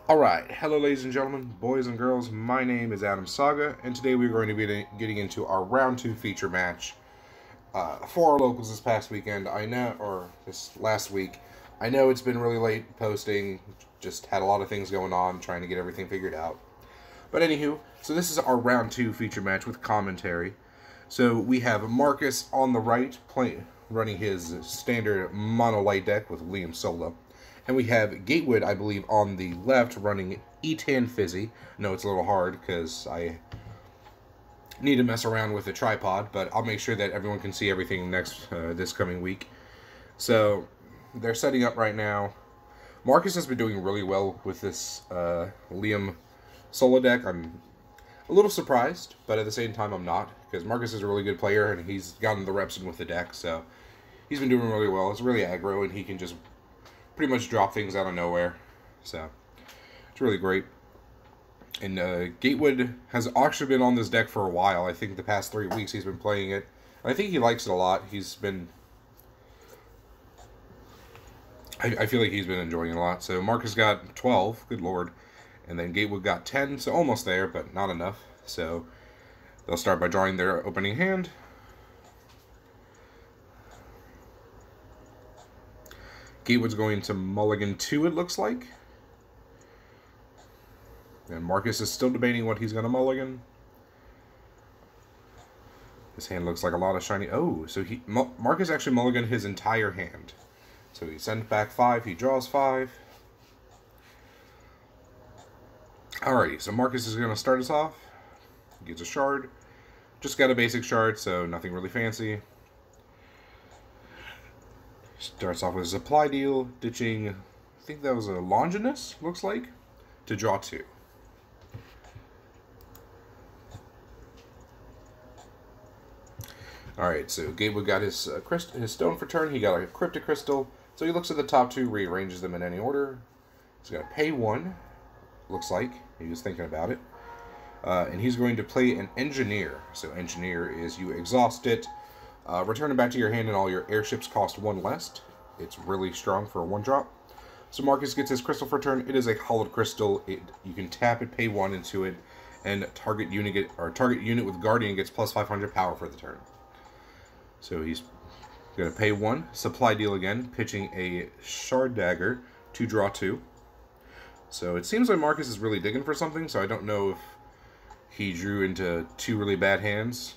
Alright, hello ladies and gentlemen, boys and girls, my name is Argent Saga, and today we're going to be getting into our round 2 feature match for our locals this past weekend. I know, or this last week, I know it's been really late posting, just had a lot of things going on, trying to get everything figured out. But anywho, so this is our round 2 feature match with commentary. So we have Marcus on the right, running his standard mono light deck with Liam solo. And we have Gatewood, I believe, on the left, running E10 Fizzy. No, it's a little hard because I need to mess around with the tripod, but I'll make sure that everyone can see everything this coming week. So they're setting up right now. Marcus has been doing really well with this Liam solo deck. I'm a little surprised, but at the same time I'm not, because Marcus is a really good player and he's gotten the reps in with the deck, so he's been doing really well. It's really aggro and he can just pretty much drop things out of nowhere, so it's really great. And Gatewood has actually been on this deck for a while. I think the past 3 weeks he's been playing it. I think he likes it a lot. He's been... I feel like he's been enjoying it a lot. So Marcus got 12, good lord. And then Gatewood got 10, so almost there, but not enough. So they'll start by drawing their opening hand. Gatewood's going to mulligan 2, it looks like. And Marcus is still debating what he's going to mulligan. His hand looks like a lot of shiny... Oh, so Marcus actually mulliganed his entire hand. So he sends back 5, he draws 5. Alrighty, so Marcus is going to start us off. He gets a shard. Just got a basic shard, so nothing really fancy. Starts off with a supply deal, ditching, I think that was a Longinus, looks like, to draw 2. Alright, so Gatewood got his stone for turn, he got a Cryptic Crystal, so he looks at the top 2, rearranges them in any order. He's going to pay 1, looks like, he was thinking about it. And he's going to play an Engineer. So Engineer is you exhaust it, return it back to your hand, and all your airships cost 1 less. It's really strong for a 1-drop. So Marcus gets his crystal for turn. It is a hollowed crystal. You can tap it, pay 1 into it, and target unit with Guardian gets plus 500 power for the turn. So he's going to pay 1, supply deal again, pitching a Shard Dagger to draw 2. So it seems like Marcus is really digging for something, so I don't know if he drew into 2 really bad hands.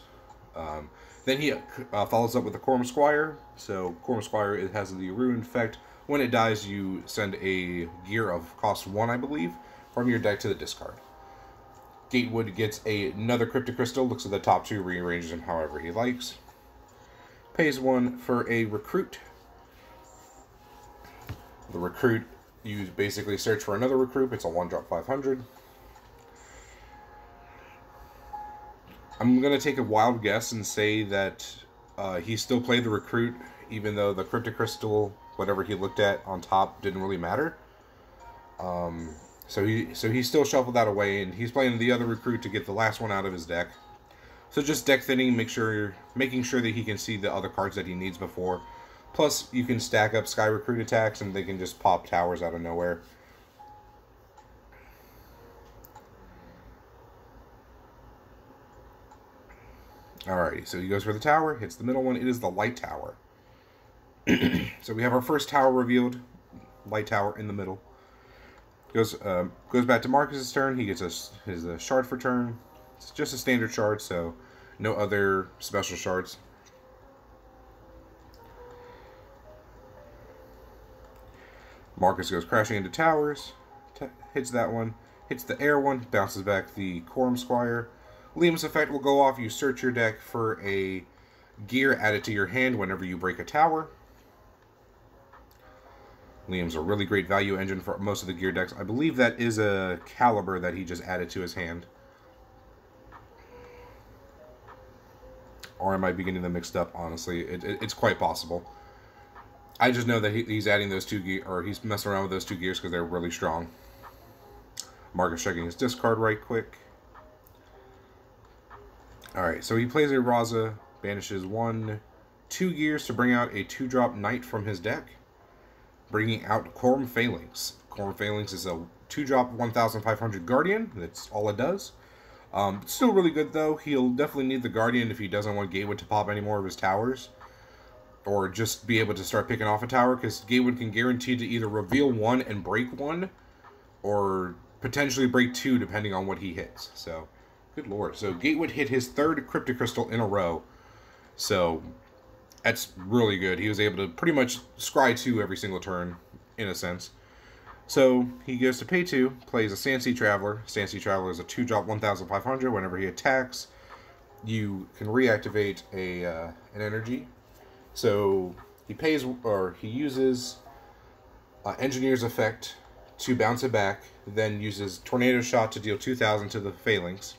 Then he follows up with the Corm Squire. So Corm Squire, it has the ruin effect. When it dies, you send a gear of cost 1, I believe, from your deck to the discard. Gatewood gets another Cryptic Crystal, looks at the top 2, rearranges them however he likes. Pays 1 for a Recruit. The Recruit, you basically search for another Recruit. It's a 1-drop 500. I'm going to take a wild guess and say that he still played the Recruit, even though the Cryptic Crystal, whatever he looked at on top, didn't really matter. So he still shuffled that away, and he's playing the other Recruit to get the last one out of his deck. So just deck thinning, making sure that he can see the other cards that he needs before. Plus, you can stack up Sky Recruit attacks, and they can just pop towers out of nowhere. Alrighty, so he goes for the tower, hits the middle one. It is the light tower. So we have our first tower revealed. Light tower in the middle. Goes back to Marcus's turn. He gets his shard for turn. It's just a standard shard, so no other special shards. Marcus goes crashing into towers. Hits that one. Hits the air one. Bounces back the Corm Squire. Liam's effect will go off. You search your deck for a gear added to your hand whenever you break a tower. Liam's a really great value engine for most of the gear decks. I believe that is a Caliber that he just added to his hand. Or am I getting them mixed up, honestly? It's quite possible. I just know that he's adding those 2 gears, or he's messing around with those 2 gears because they're really strong. Marcus checking his discard right quick. Alright, so he plays a Raza, banishes 2 gears to bring out a 2-drop Knight from his deck, bringing out Corm Phalanx. Corm Phalanx is a 2-drop 1,500 Guardian. That's all it does. Still really good, though. He'll definitely need the Guardian if he doesn't want Gatewood to pop any more of his towers. Or just be able to start picking off a tower, because Gatewood can guarantee to either reveal one and break one, or potentially break two, depending on what he hits. So, good lord. So, Gatewood hit his 3rd Cryptic Crystal in a row. So, that's really good. He was able to pretty much scry 2 every single turn, in a sense. So, he goes to pay 2, plays a Sandsea Traveler. Sandsea Traveler is a 2-drop 1,500. Whenever he attacks, you can reactivate an energy. So, he pays, or he uses Engineer's Effect to bounce it back, then uses Tornado Shot to deal 2,000 to the Phalanx.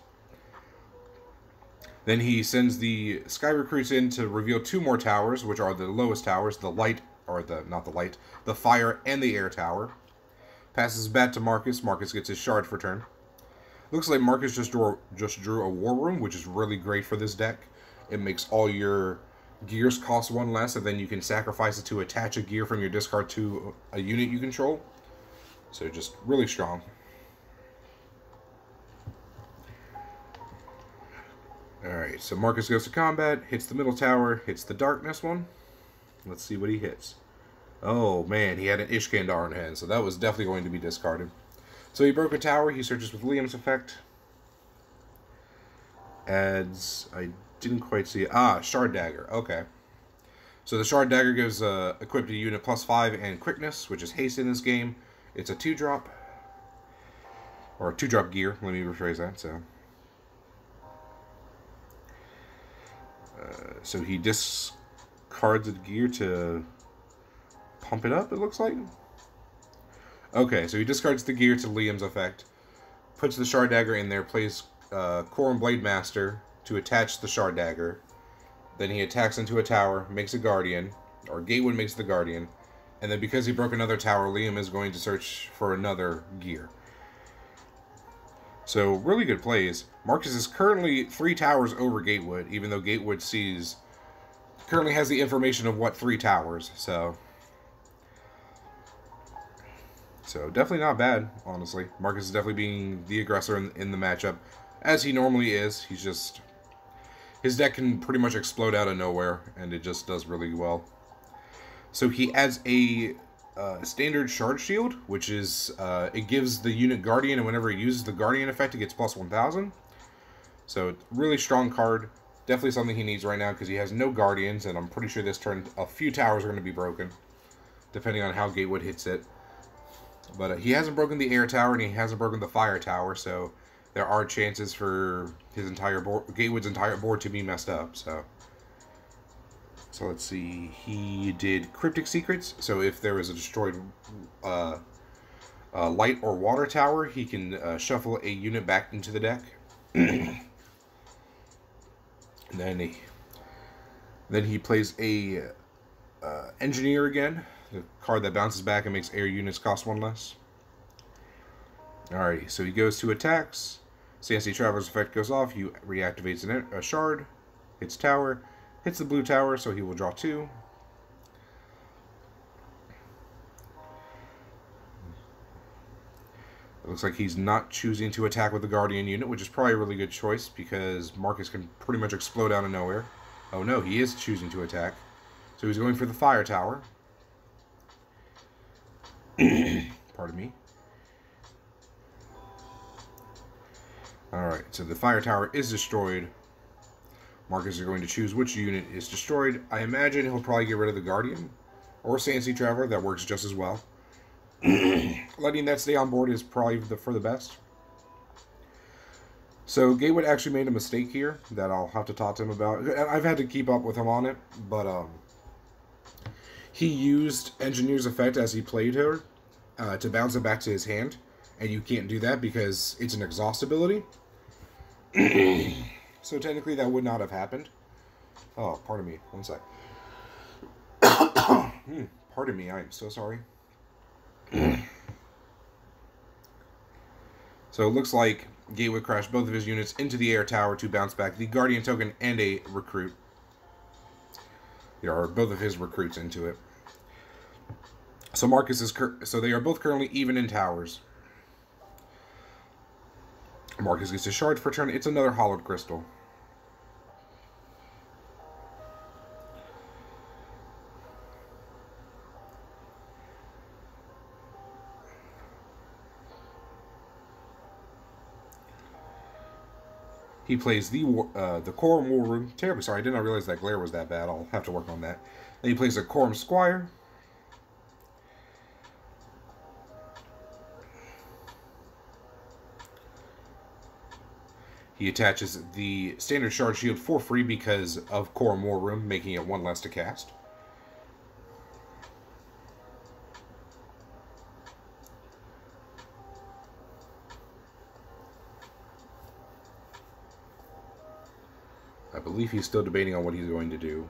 Then he sends the Sky Recruits in to reveal 2 more towers, which are the lowest towers, the light, or the fire and the air tower. Passes back to Marcus. Marcus gets his shard for turn. Looks like Marcus just drew a War Room, which is really great for this deck. It makes all your gears cost 1 less, and then you can sacrifice it to attach a gear from your discard to a unit you control. So just really strong. Alright, so Marcus goes to combat, hits the middle tower, hits the darkness one. Let's see what he hits. Oh man, he had an Ishkandar in hand, so that was definitely going to be discarded. So he broke a tower, he searches with Liam's effect. Adds, I didn't quite see it. Shard Dagger, okay. So the Shard Dagger gives equipped a unit +5 and quickness, which is haste in this game. It's a 2-drop. Or a 2-drop gear, let me rephrase that, so he discards the gear to pump it up, it looks like. Okay, so he discards the gear to Liam's effect, puts the Shard Dagger in there, plays Corum Blade Master to attach the Shard Dagger. Then he attacks into a tower, makes a Guardian, or Gatewood makes the Guardian, and then because he broke another tower, Liam is going to search for another gear. So, really good plays. Marcus is currently 3 towers over Gatewood, even though Gatewood currently has the information of what 3 towers, so definitely not bad, honestly. Marcus is definitely being the aggressor in the matchup, as he normally is. His deck can pretty much explode out of nowhere, and it just does really well. So he adds a standard Shard Shield, which is, it gives the unit Guardian, and whenever it uses the Guardian effect, it gets +1,000. So, really strong card. Definitely something he needs right now, because he has no Guardians, and I'm pretty sure this turn a few towers are going to be broken, depending on how Gatewood hits it. But he hasn't broken the air tower, and he hasn't broken the fire tower, so there are chances for his entire board, Gatewood's entire board, to be messed up. So let's see. He did Cryptic Secrets. So if there is a destroyed light or water tower, he can shuffle a unit back into the deck. And then he plays a Engineer again, the card that bounces back and makes air units cost 1 less. Alrighty, so he goes to attacks. Sandsea Traveler's effect goes off. He reactivates a shard, hits tower, hits the blue tower, so he will draw 2. It looks like he's not choosing to attack with the Guardian unit, which is probably a really good choice because Marcus can pretty much explode out of nowhere. Oh no, he is choosing to attack. So he's going for the fire tower. Pardon me. Alright, so the fire tower is destroyed. Marcus is going to choose which unit is destroyed. I imagine he'll probably get rid of the Guardian or Sandsea Traveler. That works just as well. Letting that stay on board is probably for the best. So Gatewood actually made a mistake here that I'll have to talk to him about. I've had to keep up with him on it, but he used Engineer's effect as he played her to bounce it back to his hand, and you can't do that because it's an exhaust ability. So technically that would not have happened. Oh, pardon me. One sec. Pardon me. I am so sorry. So it looks like Gatewood crashed both of his units into the air tower to bounce back the Guardian token and a recruit. Or both of his recruits into it. So Marcus is so they are both currently even in towers. Marcus gets a shard for turn. It's another hollowed crystal. He plays the Quorum War Room. Terribly sorry, I did not realize that glare was that bad. I'll have to work on that. Then he plays a Quorum Squire. He attaches the standard shard shield for free because of Quorum War Room, making it one less to cast. I believe he's still debating on what he's going to do.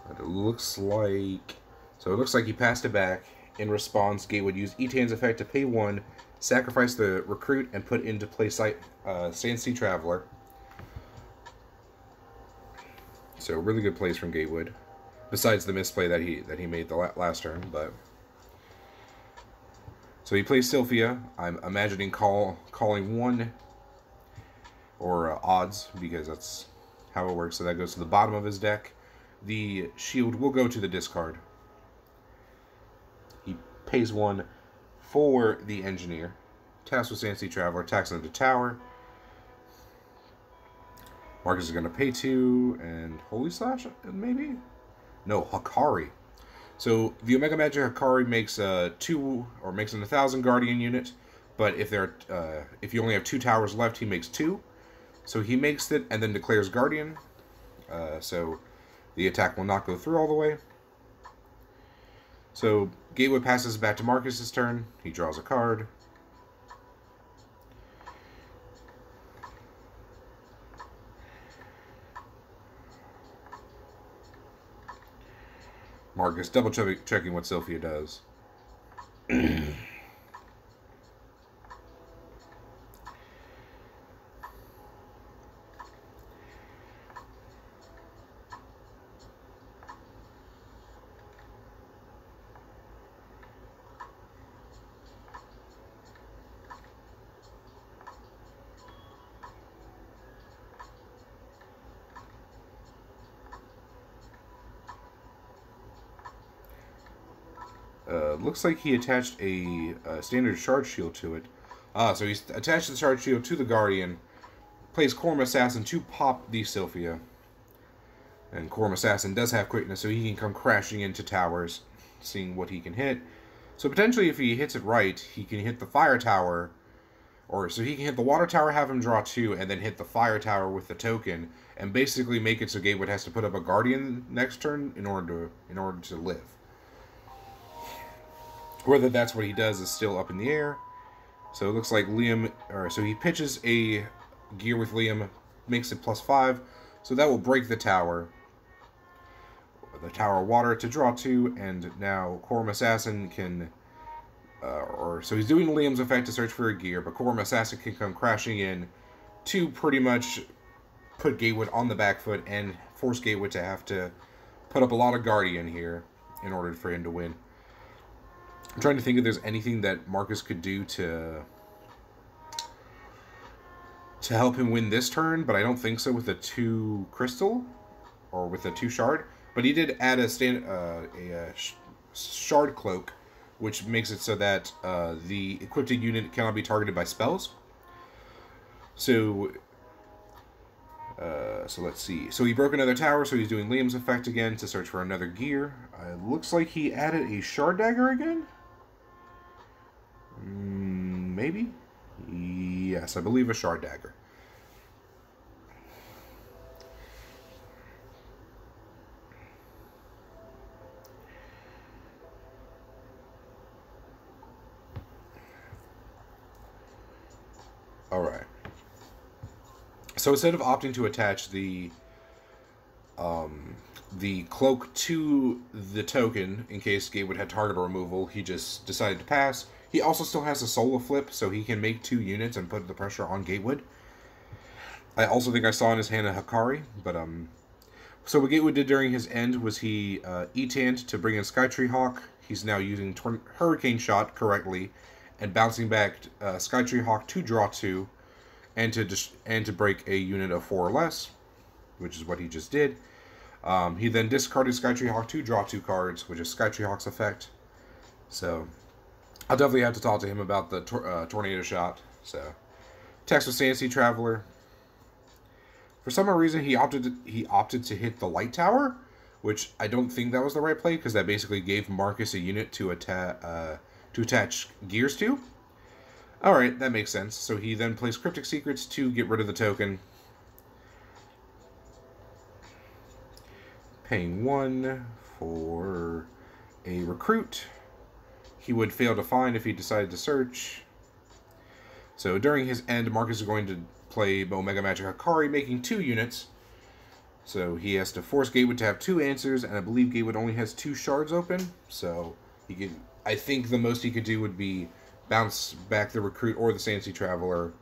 But it looks like... So it looks like he passed it back. In response, Gatewood used Etan's effect to pay 1, sacrifice the recruit, and put into play Sandsea Traveler. So really good plays from Gatewood. Besides the misplay that he made the last turn, but... So he plays Sylphia. I'm imagining calling 1... or odds, because that's how it works. So that goes to the bottom of his deck. The shield will go to the discard. He pays 1 for the engineer. Taps with Sandsea Traveler, attacks into tower. Marcus is going to pay 2, and Holy Slash, maybe? No, Hakari. So the Omega Magic Hakari makes 2, or makes an 1,000 Guardian unit, but if you only have 2 towers left, he makes 2. So he makes it and then declares Guardian. So the attack will not go through all the way. So Gatewood passes back to Marcus's turn. He draws a card. Marcus double checking what Sylphia does. Looks like he attached a standard shard shield to it. So he's attached the shard shield to the Guardian. Plays Quorum Assassin to pop the Sylphia. And Quorum Assassin does have quickness, so he can come crashing into towers, seeing what he can hit. So potentially, if he hits it right, he can hit the fire tower. Or so he can hit the water tower, have him draw 2, and then hit the fire tower with the token, and basically make it so Gatewood has to put up a Guardian next turn in order to live. Whether that's what he does is still up in the air. So it looks like so he pitches a gear with Liam, makes it +5. So that will break the tower. The tower water to draw 2, and now Quorum Assassin can... so he's doing Liam's effect to search for a gear, but Quorum Assassin can come crashing in to pretty much put Gatewood on the back foot and force Gatewood to have to put up a lot of Guardian here in order for him to win. I'm trying to think if there's anything that Marcus could do to help him win this turn, but I don't think so with a 2 crystal or with a 2 shard. But he did add a shard cloak, which makes it so that the equipped unit cannot be targeted by spells. So let's see. So he broke another tower, so he's doing Liam's effect again to search for another gear. It looks like he added a shard dagger again. Maybe? Yes, I believe a shard dagger. Alright. So instead of opting to attach the cloak to the token in case Gatewood had target removal, he just decided to pass. He also still has a solo flip, so he can make 2 units and put the pressure on Gatewood. I also think I saw in his hand a Hakari, but so what Gatewood did during his end was he E-tanned to bring in Skytree Hawk. He's now using Hurricane Shot correctly, and bouncing back Skytree Hawk to draw 2, and to break a unit of 4 or less, which is what he just did. He then discarded Skytree Hawk to draw 2 cards, which is Skytree Hawk's effect. So I'll definitely have to talk to him about the tornado shot. So Texas Fantasy Traveler. For some reason, he opted to hit the light tower, which I don't think that was the right play, because that basically gave Marcus a unit to attach gears to. Alright, that makes sense. So he then plays Cryptic Secrets to get rid of the token. Paying 1 for a recruit. He would fail to find if he decided to search. So during his end, Marcus is going to play Omega Magic Hakari, making 2 units. So he has to force Gatewood to have 2 answers, and I believe Gatewood only has 2 shards open. So he could, I think the most he could do would be bounce back the recruit or the Fantasy Traveler.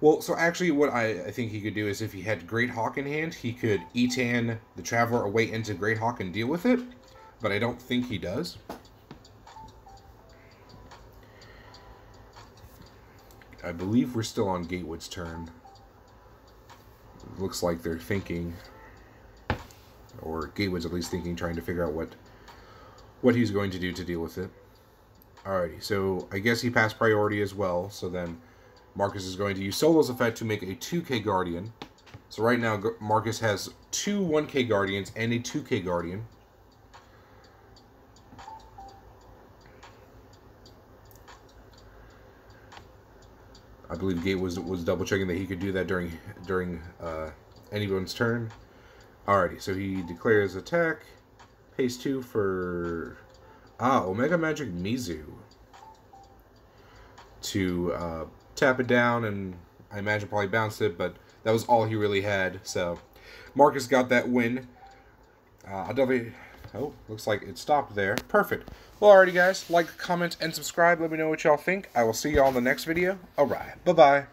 Well, so actually what I think he could do is if he had Great Hawk in hand, he could Etan the Traveler away into Great Hawk and deal with it. But I don't think he does. I believe we're still on Gatewood's turn. It looks like they're thinking, or Gatewood's at least thinking, trying to figure out what he's going to do to deal with it. Alrighty, so I guess he passed priority as well, so then Marcus is going to use Solo's effect to make a 2k Guardian. So right now, Marcus has 2 1k Guardians and a 2k Guardian. I believe Gate was double checking that he could do that during anyone's turn. Alrighty, so he declares attack, pays 2 for Omega Magic Mizu to tap it down, and I imagine probably bounce it, but that was all he really had. So Marcus got that win. I'll definitely. Oh, looks like it stopped there. Perfect. Well, alrighty, guys. Like, comment, and subscribe. Let me know what y'all think. I will see y'all in the next video. Alright. Bye-bye.